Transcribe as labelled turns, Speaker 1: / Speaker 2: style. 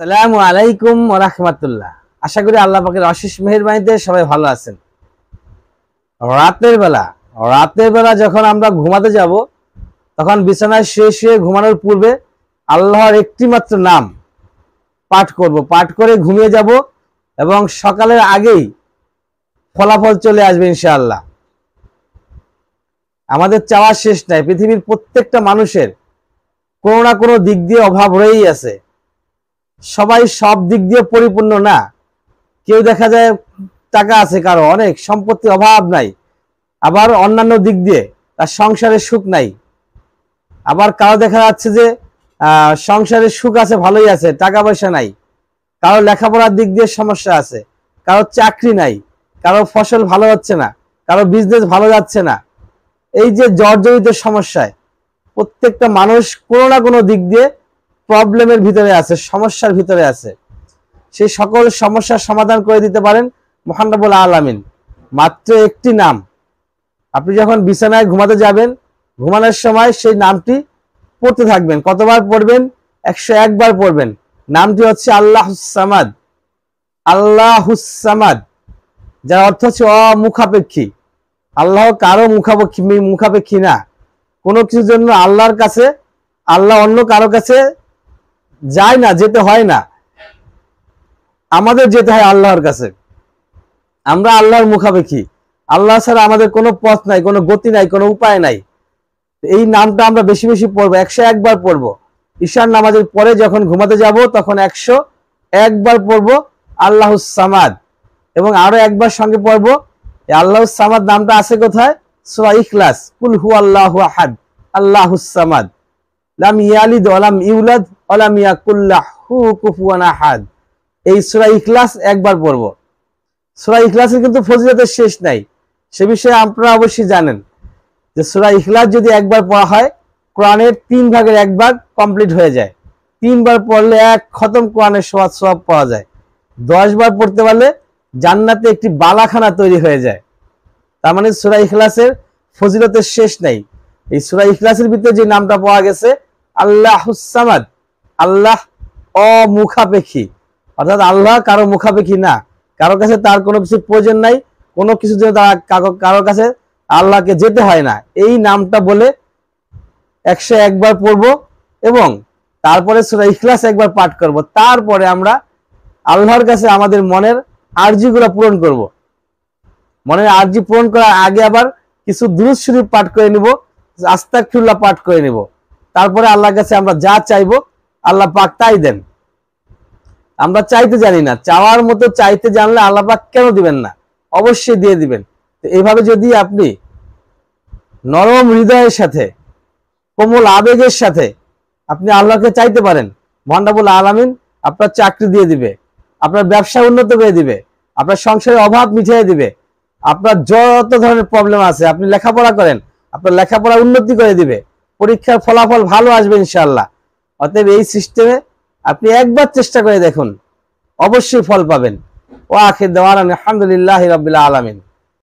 Speaker 1: আসসালামু আলাইকুম ওয়া রাহমাতুল্লাহ। আশা করি আল্লাহ পাকের অশেষ মেহেরবানিতে সবাই ভালো আছেন। রাতের বেলা যখন আমরা ঘুমাতে যাব তখন বিছানায় শুয়ে শুয়ে ঘুমানোর পূর্বে আল্লাহর একটি মাত্র নাম পাঠ করে ঘুমিয়ে যাব এবং সকালের আগেই ফলাফল চলে আসবে ইনশাআল্লাহ। আমাদের চাওয়ার শেষ নাই। পৃথিবীর প্রত্যেকটা মানুষের কোনো না কোনো দিক দিয়ে অভাব রয়েই আছে। সবাই সব দিক দিয়ে পরিপূর্ণ না। কেউ দেখা যায় টাকা আছে, কারো অনেক সম্পত্তি, অভাব নাই। আবার অন্যান্য দিক দিয়ে তার সংসারের সুখ নাই। আবার কারো দেখা যাচ্ছে যে সংসারের সুখ আছে, ভালোই আছে, টাকা পয়সা নাই। কারো লেখাপড়ার দিক দিয়ে সমস্যা আছে, কারো চাকরি নাই, কারো ফসল ভালো হচ্ছে না, কারো বিজনেস ভালো যাচ্ছে না। এই যে জর্জরিত সমস্যায় প্রত্যেকটা মানুষ কোনো না কোনো দিক দিয়ে প্রবলেমের ভিতরে আছে, সমস্যার ভিতরে আছে। সেই সকল সমস্যার সমাধান করে দিতে পারেন মহান রব্বুল আলামিন। মাত্র একটি নাম। আপনি যখন বিছানায় ঘুমাতে যাবেন, ঘুমানোর সময় সেই নামটি পড়তে থাকবেন। কতবার পড়বেন? 101 বার পড়বেন। নামটি হচ্ছে আল্লাহুস সামাদ। আল্লাহুস সামাদ, যার অর্থ হচ্ছে অমুখাপেক্ষী। আল্লাহ কারো মুখাপেক্ষী না। কোনো কিছুর জন্য আল্লাহর কাছে, আল্লাহ অন্য কারো কাছে যায় না, যেতে হয় না। আমাদের যেতে হয় আল্লাহর কাছে। আমরা আল্লাহর মুখাপেক্ষী। আল্লাহ ছাড়া আমাদের কোনো পথ নাই, কোনো গতি নাই, কোনো উপায় নাই। এই নামটা আমরা বেশি বেশি পড়বো। 101 বার পড়বো। ঈশার নামাজের পরে যখন ঘুমাতে যাব তখন 101 বার পড়বো আল্লাহুস সামাদ। এবং আরো একবার সঙ্গে পড়বো আল্লাহুস সামাদ নামটা আছে কোথায়? সূরা ইখলাস। কুল হুয়াল্লাহু আহাদ আল্লাহুস সামাদ লাম ইয়ালিদ ওয়া লাম ইউলাদ ওয়া লাম ইয়াকুল লাহু কুফুয়ান আহাদ। এই সূরা ইখলাস একবার পড়বো। সূরা ইখলাসের কিন্তু ফজিলতের শেষ নাই। সে বিষয়ে আপনারা অবশ্যই জানেন যে সূরা ইখলাস যদি একবার পড়া হয়, কোরআনের 3 ভাগের 1 ভাগ কমপ্লিট হয়ে যায়। 3 বার পড়লে 1 খতম কোরআনের সওয়াব পাওয়া যায়। 10 বার পড়তে পারলে জান্নাতে একটি বালাখানা তৈরি হয়ে যায়। তার মানে সূরা ইখলাসের ফজিলতের শেষ নাই। এই সূরা ইখলাসের ভিতরে যে নামটা পাওয়া গেছে আল্লাহুস সামাদ, আল্লাহ অমুখাপেক্ষী, অর্থাৎ আল্লাহ কারো মুখাপেক্ষী না। কারো কাছে তার কোনো কিছু প্রয়োজন নাই, কোনো কিছু জন্য কারো কাছে আল্লাহকে যেতে হয় না। এই নামটা বলে 101 বার পড়বো এবং তারপরে সূরা ইখলাস একবার পাঠ করব। তারপরে আমরা আল্লাহর কাছে আমাদের মনের আরজিগুলো পূরণ করব। মনের আরজি পূরণ করার আগে আবার কিছু দুরূদ শরীফ পাঠ করে নিব, আস্তাগফিরুল্লাহ পাঠ করে নিব। তারপরে আল্লাহর কাছে আমরা যা চাইবো আল্লাহ পাক তাই দেন। আমরা চাইতে জানি না, চাওয়ার মতো চাইতে জানলে আল্লাহ পাক কেন দিবেন না? অবশ্যই দিয়ে দিবেন। তো এইভাবে যদি আপনি নরম হৃদয়ের সাথে, কোমল আবেগের সাথে আপনি আল্লাহকে চাইতে পারেন, মহান রব্বুল আলামিন আপনার চাকরি দিয়ে দিবে, আপনার ব্যবসা উন্নত করে দিবে, আপনার সংসারের অভাব মিটিয়ে দিবে। আপনার যত ধরনের প্রবলেম আছে, আপনি লেখাপড়া করেন, আপনার লেখাপড়া উন্নতি করে দিবে, পরীক্ষার ফলাফল ভালো আসবে ইনশাআল্লাহ। অতএব এই সিস্টেমে আপনি একবার চেষ্টা করে দেখুন, অবশ্যই ফল পাবেন। ওয়া আখির দাওয়ানা আলহামদুলিল্লাহি রাব্বিল আলামিন।